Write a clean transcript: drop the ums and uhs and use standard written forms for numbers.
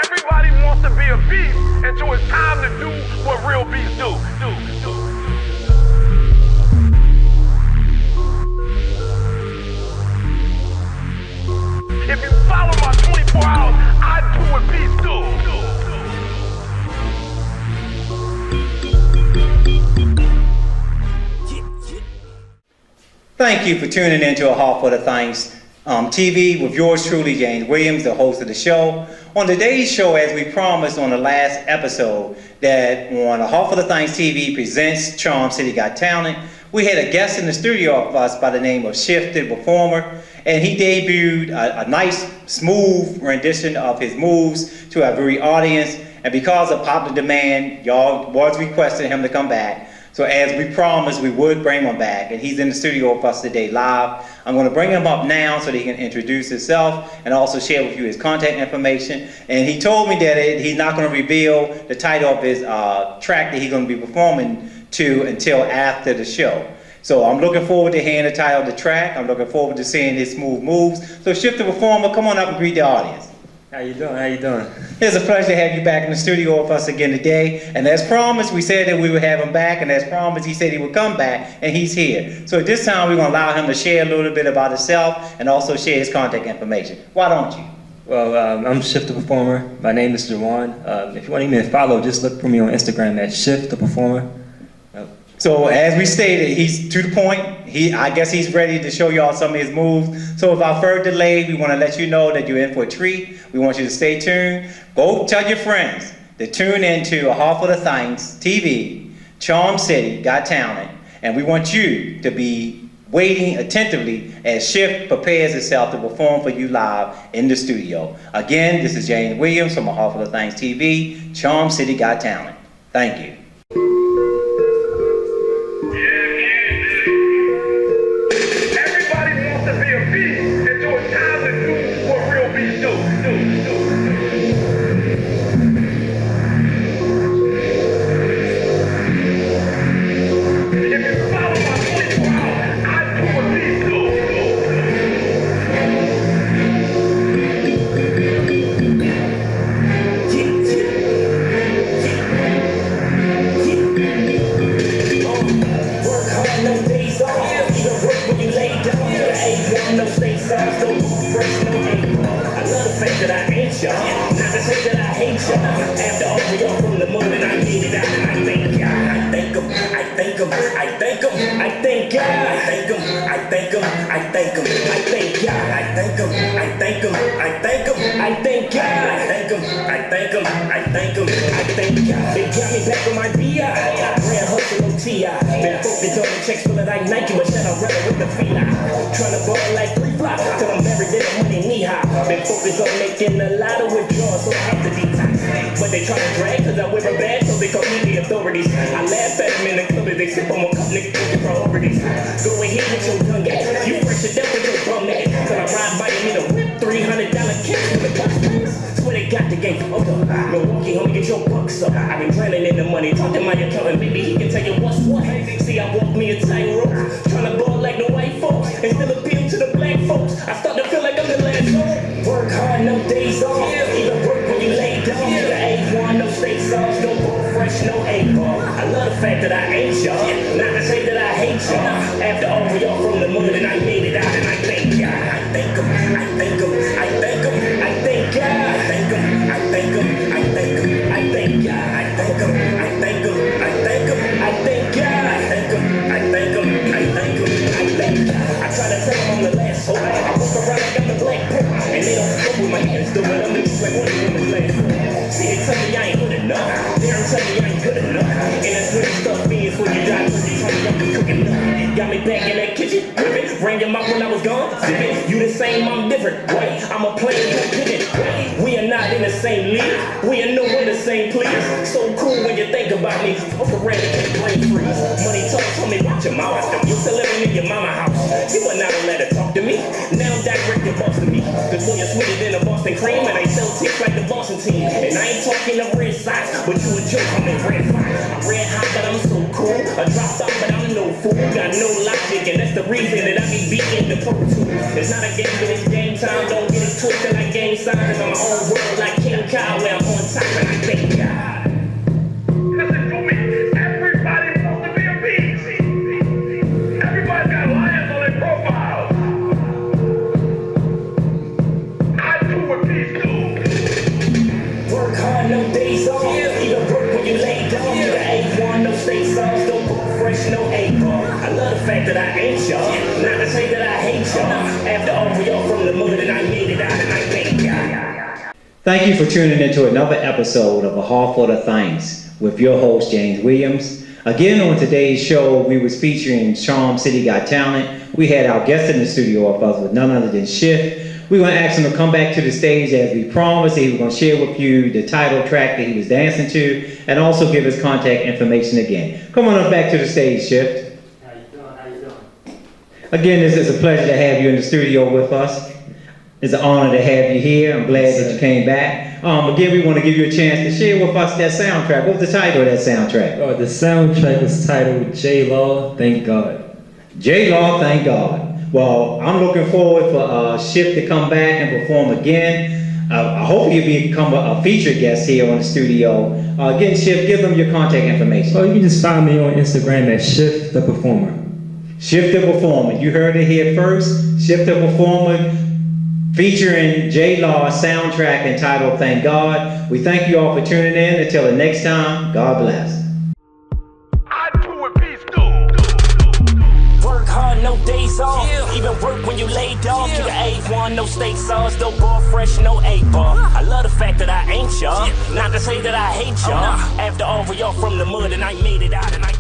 Everybody wants to be a beast until it's time to do what real beasts do. If you follow my 24 hours, I do what beasts do. Thank you for tuning in to A Heart for the Things TV with yours truly, Jermaine Williams, the host of the show. On today's show, as we promised on the last episode, that on A Heart for the Things TV presents Charm City Got Talent, we had a guest in the studio of us by the name of Shift the Performer, and he debuted a nice, smooth rendition of his moves to our very audience. And because of popular demand, y'all was requesting him to come back. So as we promised, we would bring him back, and he's in the studio with us today live. I'm going to bring him up now so that he can introduce himself and also share with you his contact information. And he told me that he's not going to reveal the title of his track that he's going to be performing to until after the show. So I'm looking forward to hearing the title of the track. I'm looking forward to seeing his smooth moves. So Shift the Performer, come on up and greet the audience. How you doing? How you doing? It's a pleasure to have you back in the studio with us again today. And as promised, we said that we would have him back. And as promised, he said he would come back, and he's here. So at this time, we're going to allow him to share a little bit about himself and also share his contact information. Why don't you? Well, I'm Shift the Performer. My name is Jawuan. If you want me to follow, just look for me on Instagram at Shift the Performer. So as we stated, he's to the point. I guess he's ready to show y'all some of his moves. So without further delay, we want to let you know that you're in for a treat. We want you to stay tuned. Go tell your friends to tune into A Heart for the Things TV, Charm City Got Talent, and we want you to be waiting attentively as Shift prepares itself to perform for you live in the studio. Again, this is Jermaine Williams from A Heart for the Things TV, Charm City Got Talent. Thank you. I've been drowning in the money, talking my accountant, baby, he can tell you what's what. See, I walk me a tightrope, trying to ball like the white folks, and still appeal to the black folks. I start to feel like I'm the last one. Work hard, no days off, even work when you lay down. The A1, no state sauce, no ball fresh, no A-ball. I love the fact that I ain't y'all, not to say that I hate y'all. After all, we all from the mud and I made it out, and I thank y'all. I thank 'em, I thank 'em, I thank 'em, I thank y'all. I thank 'em, I thank 'em, I thank 'em, I thank y'all. I thank 'em, I thank 'em, I thank 'em, I thank y'all. I thank 'em, I thank 'em, I thank 'em, I thank y'all. I try to tell 'em I'm the last hope. I walk around like I'm the black pope, and they don't fuck with my hands doing it. I'm just like one of them is last. See, they tell me I ain't good enough. They don't tell me I ain't good enough. And that's when stuff means when you die, cause they tell me I'm cooking enough. Got me back in that kitchen, whipping, ran your mouth when I was gone, zipping. You the same, I'm different. Wait, I'm a player, you pivot. We are not in the same league. We are nowhere the same, please. So cool when you think about me. Off the rain, brain freeze. Money talk, told me watch your mouth. You still living in your mama house. You were not gonna let her talk to me. Now direct your boss to me. Cause when you're sweeter than a Boston cream, and they sell tips like the Boston team. And I ain't talking the red socks, but you a joke, I'm in red fox. I'm red hot, but I'm so cool. A drop top, but I'm no fool. Got no logic, and that's the reason that I be beating the Pro Tool. It's not a game, but it's game time. Don't get it twisted like game signs. I'm my own world like King Kyle, where I'm on top and I thank God. Listen to me. Everybody wants to be a beast. Everybody got lions on their profiles. I do a piece too. Work hard, no days off. Even work when you lay down. You the A1, no state sauce, no ball fresh, no A-ball. I love the fact that I ain't y'all. Not to say that I hate y'all. After all, we all from the mud and I made it out and I thank God. Thank you for tuning into another episode of A Heart Full of Thanks with your host, James Williams. Again, on today's show, we was featuring Charm City Got Talent. We had our guest in the studio with us with none other than Shift. We're going to ask him to come back to the stage as we promised. He was going to share with you the title track that he was dancing to and also give his contact information again. Come on up back to the stage, Shift. How you doing? How you doing? Again, this is a pleasure to have you in the studio with us. It's an honor to have you here. I'm glad that you came back. Again, we want to give you a chance to share with us that soundtrack. What was the title of that soundtrack? Oh, the soundtrack is titled J Law, Thank God. J Law, Thank God. Well, I'm looking forward for Shift to come back and perform again. I hope you'll become a featured guest here on the studio. Again, Shift, give them your contact information. Oh, you can just find me on Instagram at Shift the Performer. Shift the Performer. You heard it here first. Shift the Performer featuring J Law soundtrack entitled Thank God. We thank you all for tuning in. Until the next time, God bless. I do a piece too. Work hard, no days off. Even work when you laid off. You the A1, no state sauce, no ball fresh, no A-ball. I love the fact that I ain't y'all. Not to say that I hate y'all. After all, we all from the mud and I made it out and I